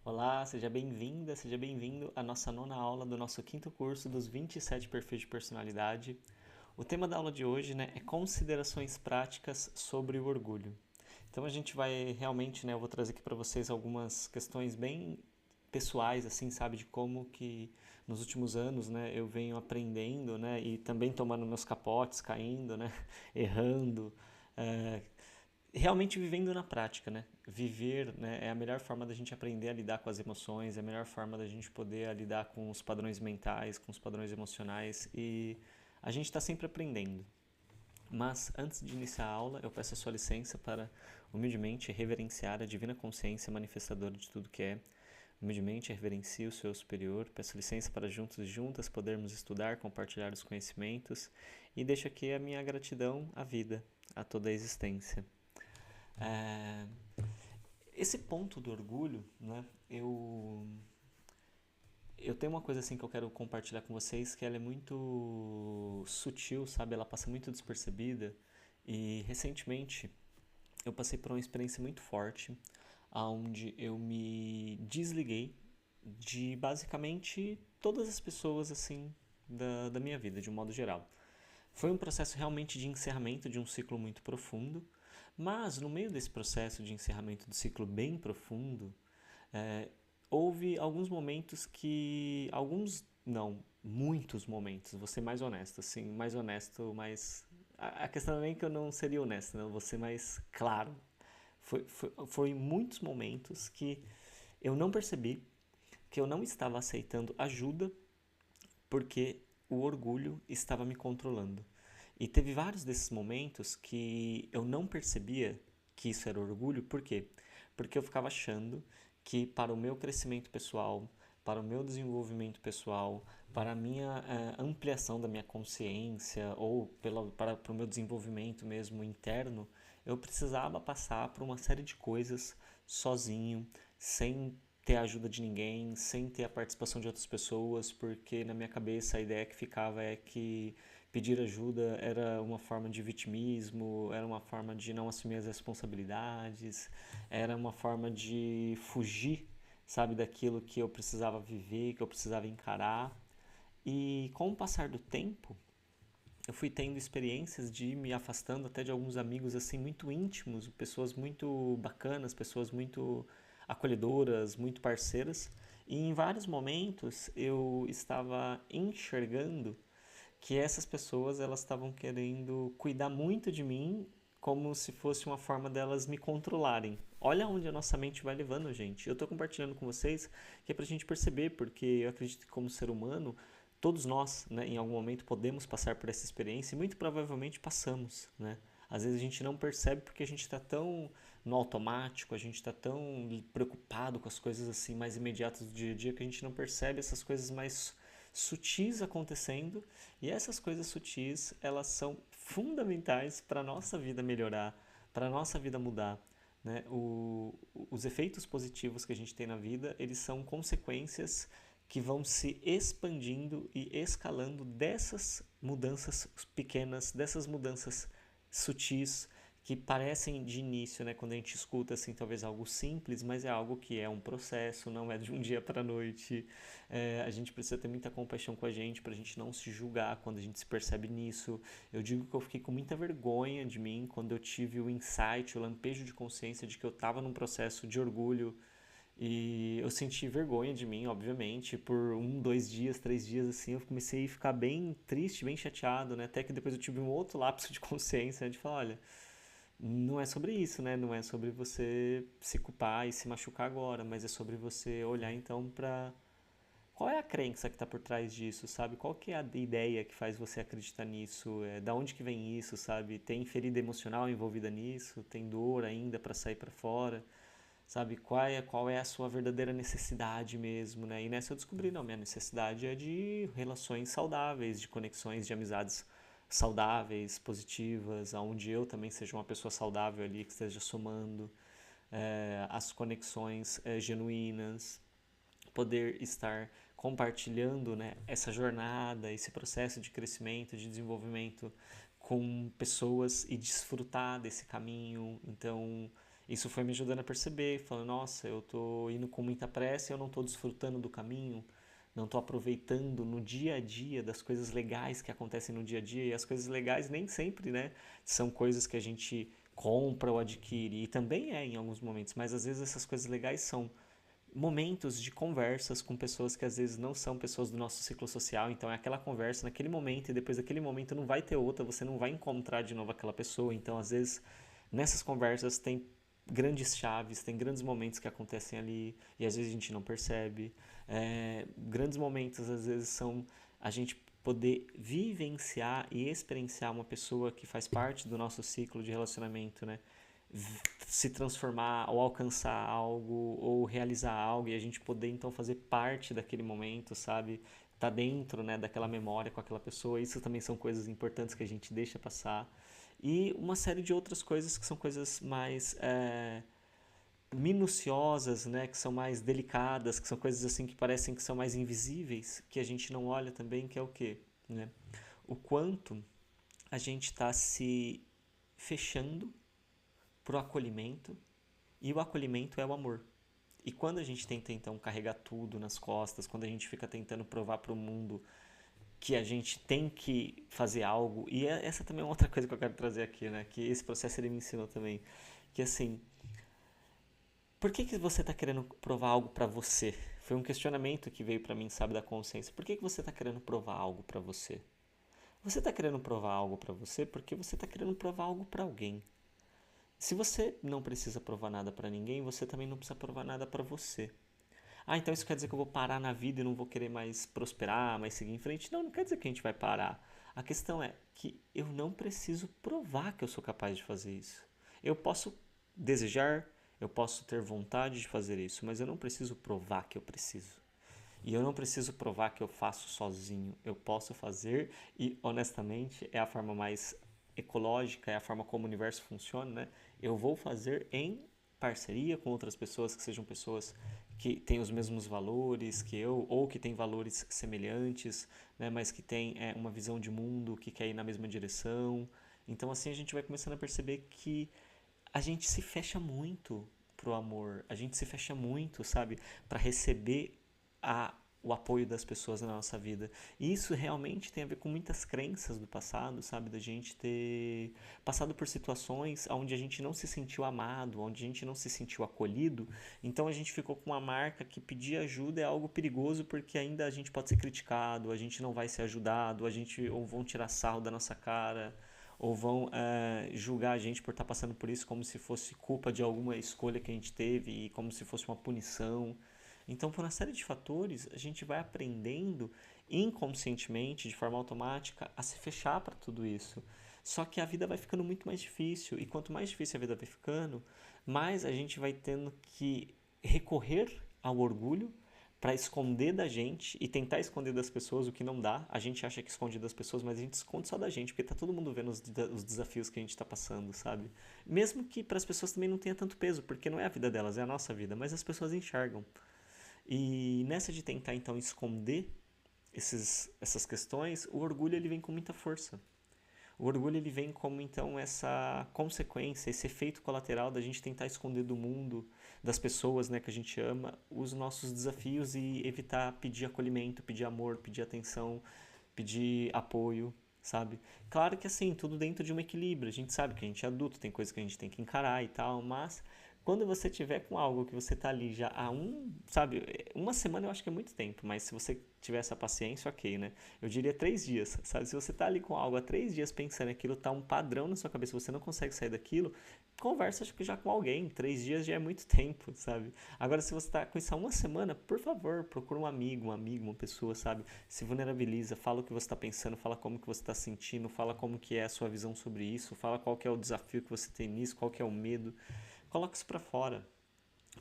Olá, seja bem-vinda, seja bem-vindo à nossa nona aula do nosso quinto curso dos 27 perfis de personalidade. O tema da aula de hoje, é considerações práticas sobre o orgulho. Então a gente vai realmente, eu vou trazer aqui para vocês algumas questões bem pessoais, assim, sabe, de como que nos últimos anos, eu venho aprendendo, e também tomando meus capotes, caindo, errando, é, realmente vivendo na prática, Viver, é a melhor forma da gente aprender a lidar com as emoções, é a melhor forma da gente poder lidar com os padrões mentais, com os padrões emocionais e a gente está sempre aprendendo. Mas antes de iniciar a aula, eu peço a sua licença para humildemente reverenciar a divina consciência manifestadora de tudo que é. Humildemente reverencio o seu superior, peço licença para juntos e juntas podermos estudar, compartilhar os conhecimentos e deixo aqui a minha gratidão à vida, a toda a existência. É, Esse ponto do orgulho, eu tenho uma coisa assim que eu quero compartilhar com vocês que ela é muito sutil, sabe? Ela passa muito despercebida e recentemente eu passei por uma experiência muito forte, onde eu me desliguei de basicamente todas as pessoas assim da minha vida, de um modo geral. Foi um processo realmente de encerramento de um ciclo muito profundo, mas no meio desse processo de encerramento do ciclo bem profundo, é, houve alguns momentos que. Alguns. Não, muitos momentos, vou ser mais honesto, assim, mais honesto, mas. A questão não é nem que eu não seria honesto, não, vou ser mais claro. Foi muitos momentos que eu não percebi que eu não estava aceitando ajuda porque o orgulho estava me controlando. E teve vários desses momentos que eu não percebia que isso era orgulho, por quê? Porque eu ficava achando que para o meu crescimento pessoal, para o meu desenvolvimento pessoal, para a minha ampliação da minha consciência ou para o meu desenvolvimento mesmo interno, eu precisava passar por uma série de coisas sozinho, sem ter a ajuda de ninguém, sem ter a participação de outras pessoas, porque na minha cabeça a ideia que ficava é que pedir ajuda era uma forma de vitimismo, era uma forma de não assumir as responsabilidades, era uma forma de fugir, sabe, daquilo que eu precisava viver, que eu precisava encarar. E com o passar do tempo, eu fui tendo experiências de ir me afastando até de alguns amigos assim muito íntimos, pessoas muito bacanas, pessoas muito acolhedoras, muito parceiras. E em vários momentos eu estava enxergando que essas pessoas elas estavam querendo cuidar muito de mim como se fosse uma forma delas me controlarem. Olha onde a nossa mente vai levando, gente. Eu estou compartilhando com vocês que é para a gente perceber, porque eu acredito que como ser humano, todos nós, em algum momento podemos passar por essa experiência e muito provavelmente passamos, Às vezes a gente não percebe porque a gente está tão no automático, a gente está tão preocupado com as coisas assim mais imediatas do dia a dia que a gente não percebe essas coisas mais sutis acontecendo e essas coisas sutis elas são fundamentais para a nossa vida melhorar, para a nossa vida mudar. Os efeitos positivos que a gente tem na vida eles são consequências que vão se expandindo e escalando dessas mudanças pequenas, dessas mudanças sutis que parecem de início, quando a gente escuta assim, talvez algo simples, mas é algo que é um processo, não é de um dia para a noite. A gente precisa ter muita compaixão com a gente para a gente não se julgar quando a gente se percebe nisso. Eu digo que eu fiquei com muita vergonha de mim quando eu tive o insight, o lampejo de consciência de que eu estava num processo de orgulho e eu senti vergonha de mim, obviamente, por um, dois dias, três dias assim, eu comecei a ficar bem triste, bem chateado, Até que depois eu tive um outro lapso de consciência, de falar, olha, não é sobre isso, Não é sobre você se culpar e se machucar agora, mas é sobre você olhar então para qual é a crença que está por trás disso, sabe? Qual que é a ideia que faz você acreditar nisso? Da onde que vem isso, sabe? Tem ferida emocional envolvida nisso? Tem dor ainda para sair para fora? Sabe, qual é a sua verdadeira necessidade mesmo, E nessa eu descobri, não, minha necessidade é de relações saudáveis, de conexões, de amizades saudáveis, positivas, onde eu também seja uma pessoa saudável ali, que esteja somando as conexões genuínas, poder estar compartilhando, essa jornada, esse processo de crescimento, de desenvolvimento com pessoas e desfrutar desse caminho. Então, Isso foi me ajudando a perceber, falando, nossa, eu tô indo com muita pressa e eu não tô desfrutando do caminho, não tô aproveitando no dia a dia das coisas legais que acontecem no dia a dia, e as coisas legais nem sempre, né, são coisas que a gente compra ou adquire, e também é em alguns momentos, mas às vezes essas coisas legais são momentos de conversas com pessoas que às vezes não são pessoas do nosso ciclo social, então é aquela conversa naquele momento e depois daquele momento não vai ter outra, você não vai encontrar de novo aquela pessoa, então às vezes nessas conversas tem grandes chaves, tem grandes momentos que acontecem ali e às vezes a gente não percebe. Grandes momentos às vezes são a gente poder vivenciar e experienciar uma pessoa que faz parte do nosso ciclo de relacionamento, né? Se transformar ou alcançar algo ou realizar algo e a gente poder então fazer parte daquele momento, sabe? Tá dentro, né, daquela memória com aquela pessoa. Isso também são coisas importantes que a gente deixa passar. E uma série de outras coisas que são coisas mais minuciosas, né, que são mais delicadas, que são coisas assim que parecem que são mais invisíveis, que a gente não olha também, que é o quê? Né? O quanto a gente está se fechando pro acolhimento, e o acolhimento é o amor. E quando a gente tenta então carregar tudo nas costas, quando a gente fica tentando provar para o mundo que a gente tem que fazer algo, e essa também é outra coisa que eu quero trazer aqui, né? Que esse processo ele me ensinou também, que assim, por que você está querendo provar algo para você? Foi um questionamento que veio para mim, sabe, da consciência. Por que você está querendo provar algo para você? Você está querendo provar algo para você porque você está querendo provar algo para alguém. Se você não precisa provar nada para ninguém, você também não precisa provar nada para você. Ah, então isso quer dizer que eu vou parar na vida e não vou querer mais prosperar, mais seguir em frente? Não, não quer dizer que a gente vai parar. A questão é que eu não preciso provar que eu sou capaz de fazer isso. Eu posso desejar, eu posso ter vontade de fazer isso, mas eu não preciso provar que eu preciso. E eu não preciso provar que eu faço sozinho. Eu posso fazer e, honestamente, é a forma mais ecológica, é a forma como o universo funciona, né? Eu vou fazer em parceria com outras pessoas que sejam pessoas que têm os mesmos valores que eu ou que têm valores semelhantes, né? Mas que têm uma visão de mundo que quer ir na mesma direção. Então, assim, a gente vai começando a perceber que a gente se fecha muito pro amor, a gente se fecha muito, sabe, para receber o apoio das pessoas na nossa vida. E isso realmente tem a ver com muitas crenças do passado, sabe, da gente ter passado por situações onde a gente não se sentiu amado, onde a gente não se sentiu acolhido, então a gente ficou com uma marca que pedir ajuda é algo perigoso porque ainda a gente pode ser criticado, a gente não vai ser ajudado, a gente ou vão tirar sarro da nossa cara, ou vão julgar a gente por estar passando por isso como se fosse culpa de alguma escolha que a gente teve e como se fosse uma punição. Então, por uma série de fatores, a gente vai aprendendo inconscientemente, de forma automática, a se fechar para tudo isso. Só que a vida vai ficando muito mais difícil, e quanto mais difícil a vida vai ficando, mais a gente vai tendo que recorrer ao orgulho para esconder da gente e tentar esconder das pessoas o que não dá. A gente acha que esconde das pessoas, mas a gente esconde só da gente, porque tá todo mundo vendo os desafios que a gente tá passando, sabe? Mesmo que para as pessoas também não tenha tanto peso, porque não é a vida delas, é a nossa vida, mas as pessoas enxergam. E nessa de tentar então esconder essas questões, o orgulho ele vem com muita força. O orgulho ele vem como então essa consequência, esse efeito colateral da gente tentar esconder do mundo, das pessoas, né, que a gente ama, os nossos desafios e evitar pedir acolhimento, pedir amor, pedir atenção, pedir apoio, sabe? Claro que assim, tudo dentro de um equilíbrio. A gente sabe que a gente é adulto, tem coisas que a gente tem que encarar e tal, mas quando você tiver com algo que você tá ali já há sabe, uma semana eu acho que é muito tempo, mas se você tiver essa paciência, ok, né? Eu diria 3 dias, sabe? Se você tá ali com algo há 3 dias pensando aquilo, tá um padrão na sua cabeça, você não consegue sair daquilo, conversa acho que já com alguém. 3 dias já é muito tempo, sabe? Agora, se você tá com isso há uma semana, por favor, procura um amigo, uma pessoa, sabe? Se vulnerabiliza, fala o que você tá pensando, fala como que você tá sentindo, fala como que é a sua visão sobre isso, fala qual que é o desafio que você tem nisso, qual que é o medo. Coloca isso pra fora.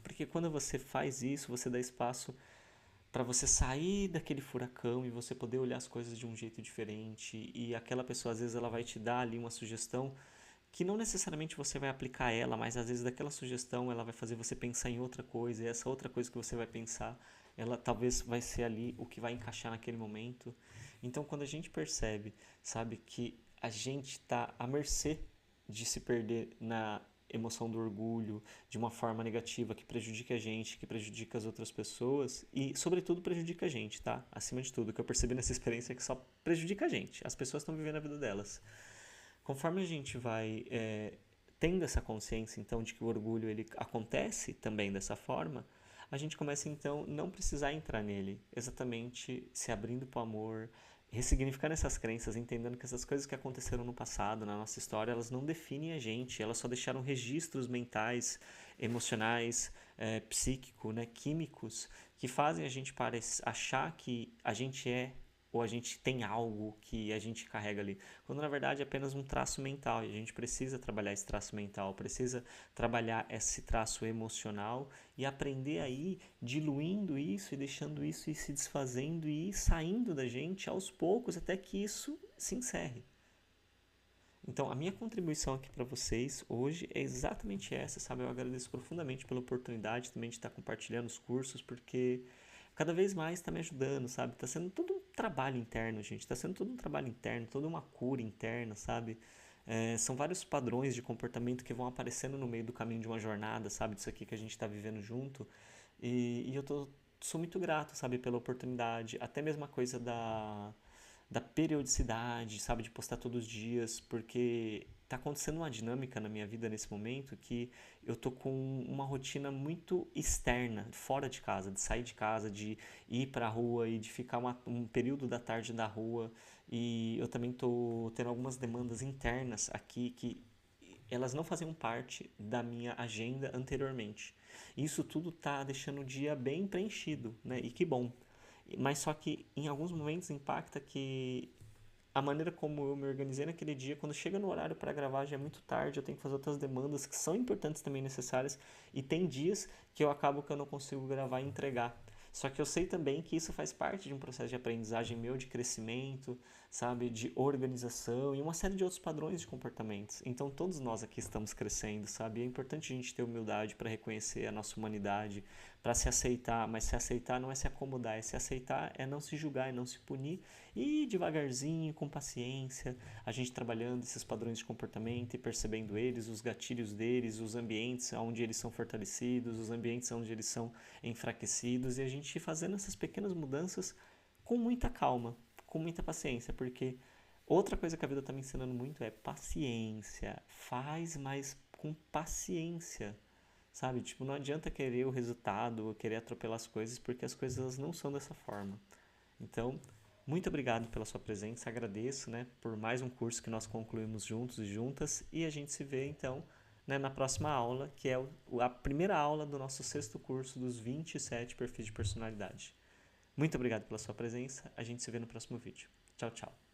Porque quando você faz isso, você dá espaço para você sair daquele furacão e você poder olhar as coisas de um jeito diferente. E aquela pessoa, às vezes, ela vai te dar ali uma sugestão que não necessariamente você vai aplicar ela, mas às vezes daquela sugestão ela vai fazer você pensar em outra coisa. E essa outra coisa que você vai pensar, ela talvez vai ser ali o que vai encaixar naquele momento. Então, quando a gente percebe, sabe, que a gente está à mercê de se perder na emoção do orgulho de uma forma negativa que prejudica a gente, que prejudica as outras pessoas e, sobretudo, prejudica a gente, tá? Acima de tudo, o que eu percebi nessa experiência é que só prejudica a gente. As pessoas estão vivendo a vida delas. Conforme a gente vai tendo essa consciência, então, de que o orgulho ele acontece também dessa forma, a gente começa, então, não precisar entrar nele, exatamente se abrindo para o amor, ressignificando essas crenças, entendendo que essas coisas que aconteceram no passado, na nossa história, elas não definem a gente, elas só deixaram registros mentais, emocionais, psíquicos, né, químicos, que fazem a gente achar que a gente é ou a gente tem algo que a gente carrega ali, quando na verdade é apenas um traço mental e a gente precisa trabalhar esse traço mental, precisa trabalhar esse traço emocional e aprender aí diluindo isso e deixando isso ir se desfazendo e ir saindo da gente aos poucos até que isso se encerre. Então, a minha contribuição aqui para vocês hoje é exatamente essa, sabe? Eu agradeço profundamente pela oportunidade também de estar compartilhando os cursos, porque cada vez mais está me ajudando, sabe? Está sendo todo um trabalho interno, gente. Está sendo todo um trabalho interno, toda uma cura interna, sabe? São vários padrões de comportamento que vão aparecendo no meio do caminho de uma jornada, sabe? Disso aqui que a gente está vivendo junto. E sou muito grato, sabe? Pela oportunidade. Até mesmo a coisa da periodicidade, sabe? De postar todos os dias, porque tá acontecendo uma dinâmica na minha vida nesse momento que eu tô com uma rotina muito externa, fora de casa, de sair de casa, de ir pra rua e de ficar um período da tarde na rua. E eu também tô tendo algumas demandas internas aqui que elas não faziam parte da minha agenda anteriormente. Isso tudo tá deixando o dia bem preenchido, né? E que bom. Mas só que em alguns momentos impacta que a maneira como eu me organizei naquele dia, quando chega no horário para gravar já é muito tarde, eu tenho que fazer outras demandas que são importantes também necessárias e tem dias que eu acabo que eu não consigo gravar e entregar. Só que eu sei também que isso faz parte de um processo de aprendizagem meu, de crescimento, sabe, de organização e uma série de outros padrões de comportamentos. Então todos nós aqui estamos crescendo, sabe? E é importante a gente ter humildade para reconhecer a nossa humanidade, para se aceitar, mas se aceitar não é se acomodar, é se aceitar, é não se julgar, é não se punir e devagarzinho, com paciência, a gente trabalhando esses padrões de comportamento e percebendo eles, os gatilhos deles, os ambientes onde eles são fortalecidos, os ambientes onde eles são enfraquecidos e a gente fazendo essas pequenas mudanças com muita calma, com muita paciência, porque outra coisa que a vida está me ensinando muito é paciência, faz mais com paciência. Sabe? Tipo, não adianta querer o resultado, querer atropelar as coisas, porque as coisas não são dessa forma. Então, muito obrigado pela sua presença, agradeço, né, por mais um curso que nós concluímos juntos e juntas, e a gente se vê, então, né, na próxima aula, que é a primeira aula do nosso sexto curso dos 27 perfis de personalidade. Muito obrigado pela sua presença, a gente se vê no próximo vídeo. Tchau, tchau.